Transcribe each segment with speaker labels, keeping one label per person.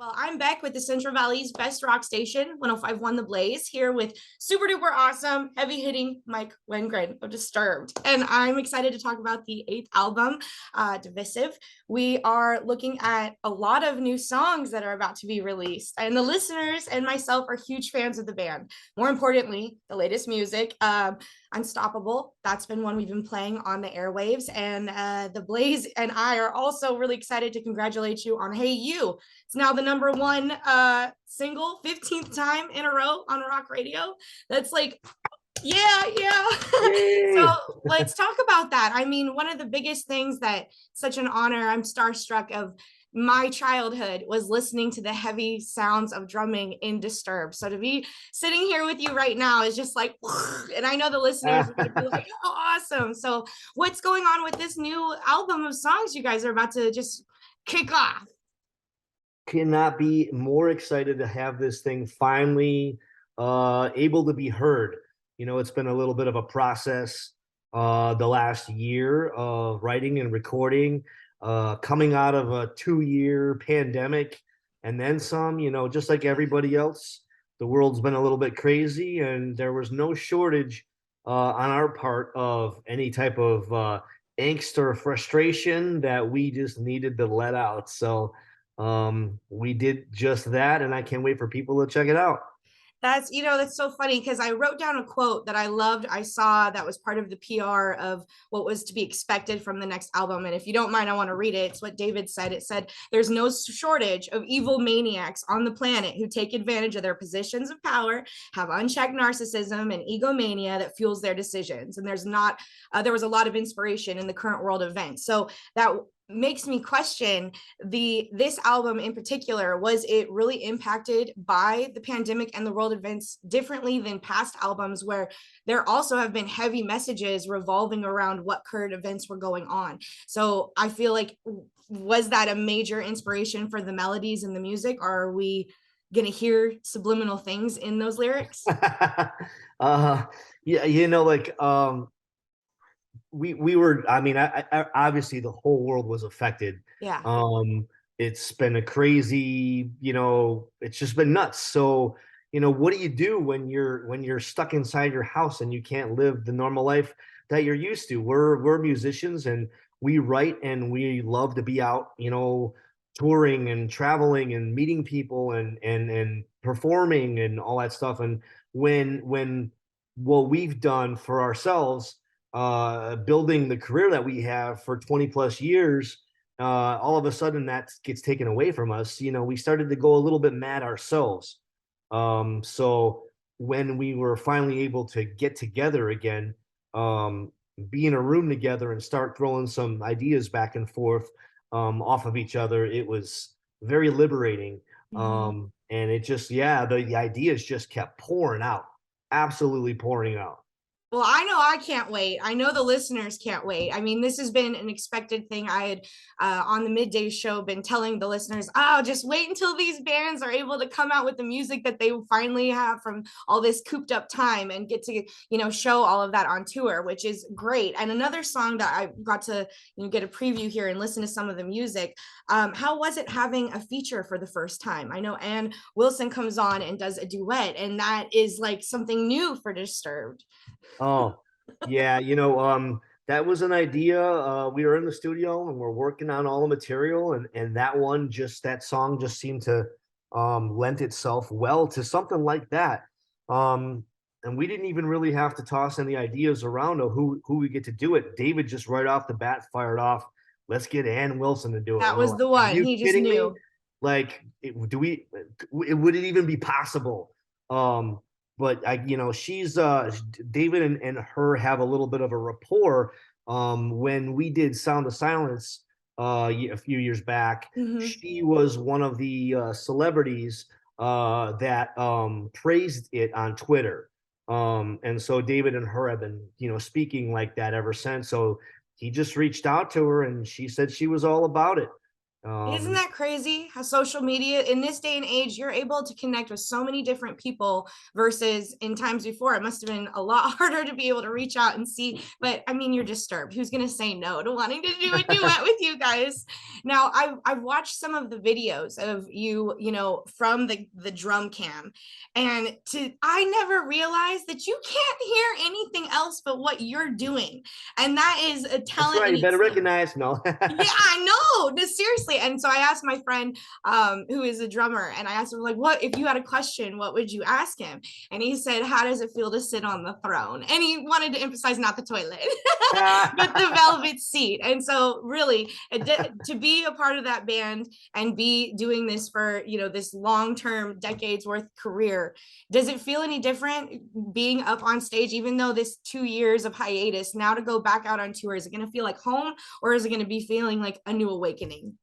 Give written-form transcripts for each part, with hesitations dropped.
Speaker 1: Well, I'm Beck with the Central Valley's best rock station, 105.1 The Blaze, here with super duper awesome, heavy hitting Mike Wengren of Disturbed. And I'm excited to talk about the eighth album, Divisive. We are looking at a lot of new songs that are about to be released. And the listeners and myself are huge fans of the band. More importantly, the latest music. Unstoppable. That's been one we've been playing on the airwaves. And The Blaze and I are also really excited to congratulate you on Hey You. It's now the number one single, 15th time in a row on rock radio. That's like, yeah. So let's talk about that. I mean, one of the biggest things that such an honor, I'm starstruck of my childhood was listening to the heavy sounds of drumming in Disturbed. So to be sitting here with you right now is just like, and I know the listeners are going to be like, oh, awesome. So what's going on with this new album of songs you guys are about to just kick off?
Speaker 2: Cannot be more excited to have this thing finally able to be heard. You know, it's been a little bit of a process the last year of writing and recording, coming out of a 2-year pandemic and then some. You know, just like everybody else, the world's been a little bit crazy, and there was no shortage on our part of any type of angst or frustration that we just needed to let out. So we did just that, and I can't wait for people to check it out.
Speaker 1: That's so funny because I wrote down a quote that I loved. I saw that was part of the PR of what was to be expected from the next album. And if you don't mind, I want to read it. It's what David said. It said, "There's no shortage of evil maniacs on the planet who take advantage of their positions of power, have unchecked narcissism and egomania that fuels their decisions." And there was a lot of inspiration in the current world events. So that makes me question this album in particular. Was it really impacted by the pandemic and the world events differently than past albums, where there also have been heavy messages revolving around what current events were going on? So I feel like, was that a major inspiration for the melodies and the music, or are we gonna hear subliminal things in those lyrics?
Speaker 2: Yeah, we were, I mean, I obviously the whole world was affected.
Speaker 1: Yeah.
Speaker 2: It's been a crazy, it's just been nuts. So, what do you do when you're stuck inside your house and you can't live the normal life that you're used to? We're musicians, and we write, and we love to be out, touring and traveling and meeting people and performing and all that stuff. And when what we've done for ourselves, building the career that we have for 20 plus years, all of a sudden that gets taken away from us. We started to go a little bit mad ourselves. So when we were finally able to get together again, be in a room together and start throwing some ideas back and forth off of each other, it was very liberating. And it just, yeah, the ideas just kept pouring out, absolutely pouring out.
Speaker 1: Well, I know I can't wait. I know the listeners can't wait. I mean, this has been an expected thing. I had on the midday show been telling the listeners, oh, just wait until these bands are able to come out with the music that they finally have from all this cooped up time and get to, show all of that on tour, which is great. And another song that I got to get a preview here and listen to some of the music. How was it having a feature for the first time? I know Ann Wilson comes on and does a duet, and that is like something new for Disturbed.
Speaker 2: Oh, yeah, that was an idea. We were in the studio and we're working on all the material, and that song just seemed to lent itself well to something like that. And we didn't even really have to toss any ideas around of who we get to do it. David just right off the bat fired off, "Let's get Ann Wilson to do it."
Speaker 1: That
Speaker 2: And we're
Speaker 1: was
Speaker 2: like,
Speaker 1: the
Speaker 2: "Are
Speaker 1: one.
Speaker 2: you
Speaker 1: He just
Speaker 2: kidding me?
Speaker 1: knew.
Speaker 2: Like, would it even be possible?" But she's David and her have a little bit of a rapport. When we did Sound of Silence a few years back, she was one of the celebrities that praised it on Twitter. And so David and her have been, speaking like that ever since. So he just reached out to her, and she said she was all about it.
Speaker 1: Isn't that crazy how social media in this day and age, you're able to connect with so many different people versus in times before, it must have been a lot harder to be able to reach out and see. But I mean, you're disturbed. Who's going to say no to wanting to do a duet with you guys? Now, I've watched some of the videos of you, from the drum cam, and I never realized that you can't hear anything else but what you're doing. And that is a
Speaker 2: That's
Speaker 1: talent
Speaker 2: right.
Speaker 1: in
Speaker 2: You better
Speaker 1: itself.
Speaker 2: recognize. No.
Speaker 1: Yeah, I know. No, seriously. And so I asked my friend, who is a drummer, and I asked him, like, what if you had a question, what would you ask him? And he said, how does it feel to sit on the throne? And he wanted to emphasize not the toilet, but the velvet seat. And so really to be a part of that band and be doing this for, this long-term decades worth career, does it feel any different being up on stage, even though this 2 years of hiatus, now to go back out on tour? Is it going to feel like home, or is it going to be feeling like a new awakening?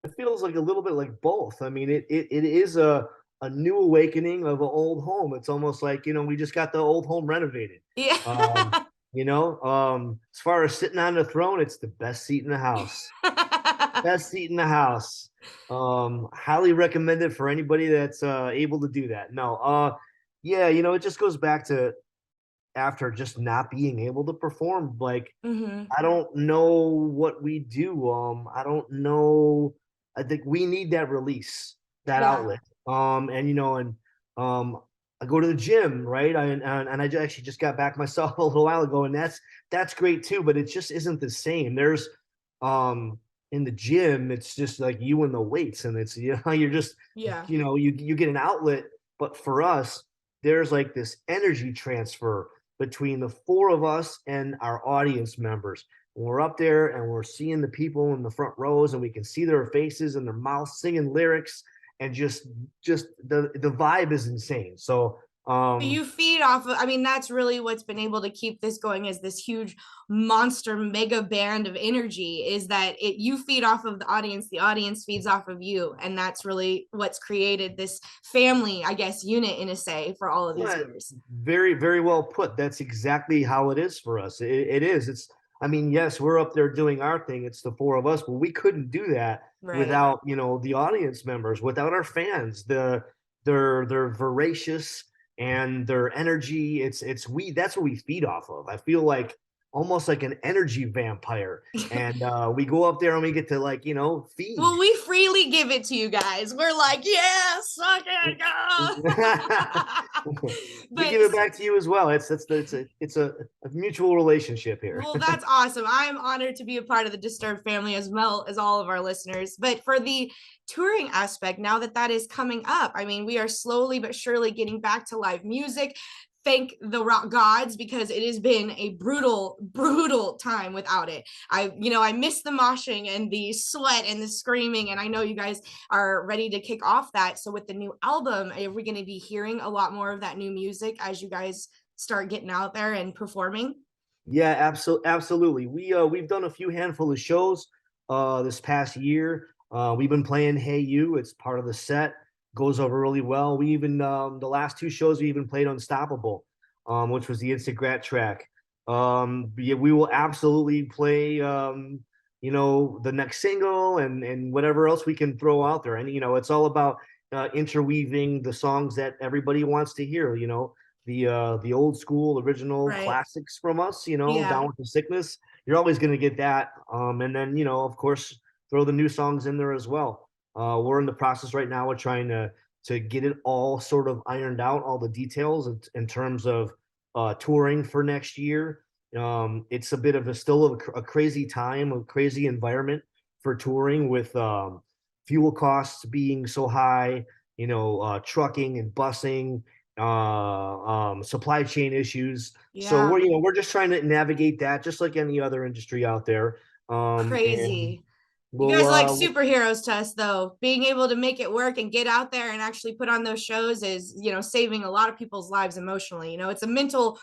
Speaker 2: It feels like a little bit like both. I mean, it is a new awakening of an old home. It's almost like, we just got the old home renovated.
Speaker 1: Yeah.
Speaker 2: Um, as far as sitting on the throne, it's the best seat in the house. Best seat in the house. Highly recommended for anybody that's able to do that. No, yeah, it just goes back to after just not being able to perform. Like,
Speaker 1: Hmm.
Speaker 2: I don't know what we do. I don't know. I think we need that release, that
Speaker 1: Yeah.
Speaker 2: outlet. And um, I go to the gym, right? And I actually just got back myself a little while ago, and that's great too. But it just isn't the same. There's um in the gym, it's just like you and the weights, and it's you're just
Speaker 1: Yeah.
Speaker 2: you get an outlet. But for us, there's like this energy transfer between the four of us and our audience members. When we're up there and we're seeing the people in the front rows and we can see their faces and their mouths singing lyrics, and just the vibe is insane. So
Speaker 1: You feed off of, I mean, that's really what's been able to keep this going, as this huge monster mega band of energy, is that you feed off of the audience feeds off of you, and that's really what's created this family, I guess, unit in a say for all of these
Speaker 2: Well,
Speaker 1: years.
Speaker 2: very, very well put. That's exactly how it is for us. It is. I mean, yes, we're up there doing our thing. It's the four of us, but we couldn't do that
Speaker 1: Right.
Speaker 2: without, the audience members, without our fans. They're voracious and their energy. That's what we feed off of. I feel like almost like an energy vampire. And we go up there and we get to, like, feed.
Speaker 1: Well, we freely give it to you guys. We're like, yeah, suck it, go.
Speaker 2: We
Speaker 1: But
Speaker 2: give it back to you as well. It's a mutual relationship here.
Speaker 1: well, that's awesome. I'm honored to be a part of the Disturbed family as well as all of our listeners. But for the touring aspect, now that that is coming up, I mean, we are slowly but surely getting back to live music. Thank the rock gods, because it has been a brutal time without it. I miss the moshing and the sweat and the screaming, and I know you guys are ready to kick off that. So with the new album, are we going to be hearing a lot more of that new music as you guys start getting out there and performing?
Speaker 2: Yeah, absolutely. We've done a few handful of shows this past year. We've been playing Hey You. It's part of the set. Goes over really well. We even the last two shows we even played Unstoppable, which was the Instant Grat track. Yeah, we will absolutely play the next single and whatever else we can throw out there. And it's all about interweaving the songs that everybody wants to hear, the old school original
Speaker 1: Right.
Speaker 2: classics from us,
Speaker 1: Yeah.
Speaker 2: Down with the Sickness. You're always going to get that. And then, of course, throw the new songs in there as well. We're in the process right now of trying to get it all sort of ironed out, all the details in terms of touring for next year. It's a bit of still a crazy time, a crazy environment for touring with fuel costs being so high, trucking and busing, supply chain issues. So
Speaker 1: Yeah.
Speaker 2: we're just trying to navigate that, just like any other industry out there. And
Speaker 1: Crazy. You
Speaker 2: we'll
Speaker 1: guys are like superheroes to us, though. Being able to make it work and get out there and actually put on those shows is, saving a lot of people's lives emotionally. It's a mental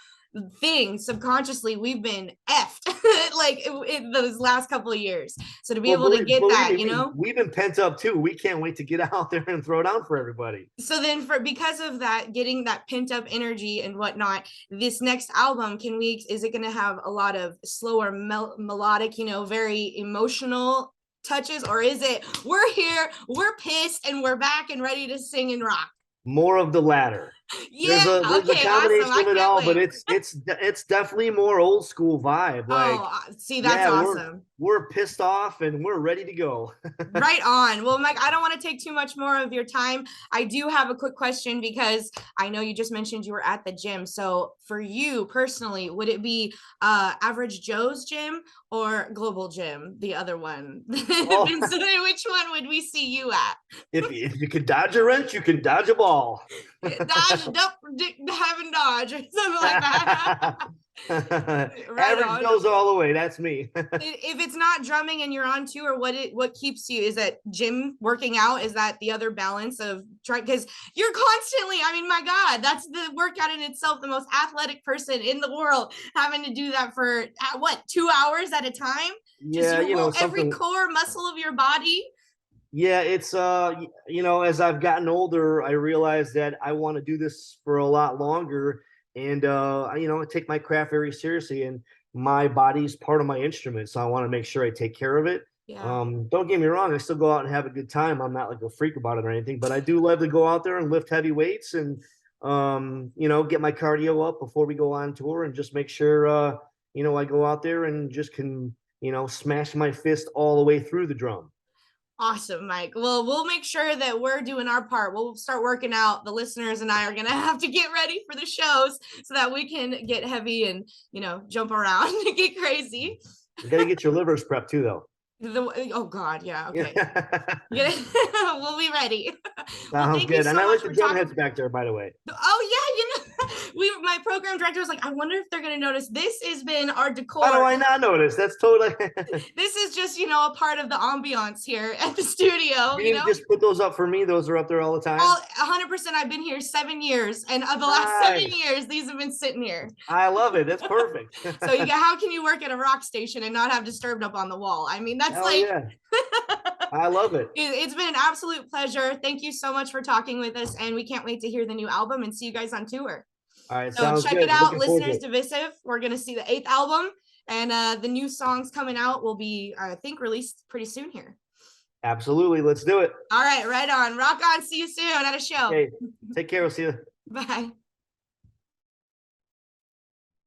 Speaker 1: thing. Subconsciously, we've been effed like in those last couple of years. So to be
Speaker 2: well
Speaker 1: able to get
Speaker 2: believe
Speaker 1: that,
Speaker 2: me, we've been pent up too. We can't wait to get out there and throw it out for everybody.
Speaker 1: so then because of that, getting that pent up energy and whatnot, this next album, is it going to have a lot of slower melodic, very emotional touches, or is it we're here, we're pissed, and we're back and ready to sing and rock?
Speaker 2: More of the latter.
Speaker 1: Yeah,
Speaker 2: There's a
Speaker 1: okay, awesome.
Speaker 2: combination
Speaker 1: I
Speaker 2: of it
Speaker 1: can't
Speaker 2: all, but
Speaker 1: wait.
Speaker 2: it's definitely more old school vibe. Like,
Speaker 1: Oh, see, that's
Speaker 2: yeah,
Speaker 1: awesome.
Speaker 2: we're pissed off and we're ready to go.
Speaker 1: Right on. Well, Mike, I don't want to take too much more of your time. I do have a quick question because I know you just mentioned you were at the gym. So for you personally, would it be Average Joe's gym or Global Gym, the other one?
Speaker 2: Oh,
Speaker 1: So which one would we see you at?
Speaker 2: if you can dodge a wrench, you can dodge a ball.
Speaker 1: Dodge, having dodge, or something like that. Right
Speaker 2: Average
Speaker 1: on.
Speaker 2: Joe's all the way. That's me.
Speaker 1: If it's not drumming and you're on tour, what keeps you? Is that gym, working out? Is that the other balance of trying? Because you're constantly, I mean, my God, that's the workout in itself. The most athletic person in the world having to do that for what, 2 hours at a time? Just
Speaker 2: Yeah,
Speaker 1: your
Speaker 2: you know,
Speaker 1: whole every
Speaker 2: something.
Speaker 1: core muscle of your body.
Speaker 2: Yeah, it's you know, as I've gotten older, I realize that I want to do this for a lot longer, and you know, I take my craft very seriously, and my body's part of my instrument, so I want to make sure I take care of it.
Speaker 1: Yeah.
Speaker 2: Don't get me wrong, I still go out and have a good time. I'm not like a freak about it or anything, but I do love to go out there and lift heavy weights and you know, get my cardio up before we go on tour and just make sure you know, I go out there and just can, you know, smash my fist all the way through the drum.
Speaker 1: Awesome, Mike. Well, we'll make sure that we're doing our part. We'll start working out. The listeners and I are going to have to get ready for the shows so that we can get heavy and, jump around and get crazy.
Speaker 2: You got to get your livers prepped too, though.
Speaker 1: Oh God, yeah, okay.
Speaker 2: Yeah.
Speaker 1: We'll be ready. Well,
Speaker 2: Sounds
Speaker 1: thank you
Speaker 2: good. And
Speaker 1: so
Speaker 2: I
Speaker 1: much
Speaker 2: like the
Speaker 1: for
Speaker 2: drum
Speaker 1: talking.
Speaker 2: heads back there, by the way.
Speaker 1: Oh yeah, my program director was like, I wonder if they're gonna notice. This has been our decor.
Speaker 2: How do I not notice? That's totally.
Speaker 1: This is just a part of the ambiance here at the studio.
Speaker 2: You didn't just put those up for me. Those are up there all the time.
Speaker 1: 100%. I've been here 7 years, and of the last 7 years, these have been sitting here.
Speaker 2: I love it. That's perfect.
Speaker 1: So how can you work at a rock station and not have Disturbed up on the wall? I mean, that's
Speaker 2: Hell yeah. I love it.
Speaker 1: It's been an absolute pleasure. Thank you so much for talking with us, and we can't wait to hear the new album and see you guys on tour.
Speaker 2: All right,
Speaker 1: So
Speaker 2: sounds
Speaker 1: check
Speaker 2: good.
Speaker 1: it out,
Speaker 2: Looking forward to
Speaker 1: listeners.
Speaker 2: it.
Speaker 1: Divisive. We're gonna see the 8th album, and the new songs coming out will be, I think, released pretty soon here.
Speaker 2: Absolutely. Let's do it.
Speaker 1: All right, right on. Rock on. See you soon at a show.
Speaker 2: Okay. Take care. We'll see you.
Speaker 1: Bye.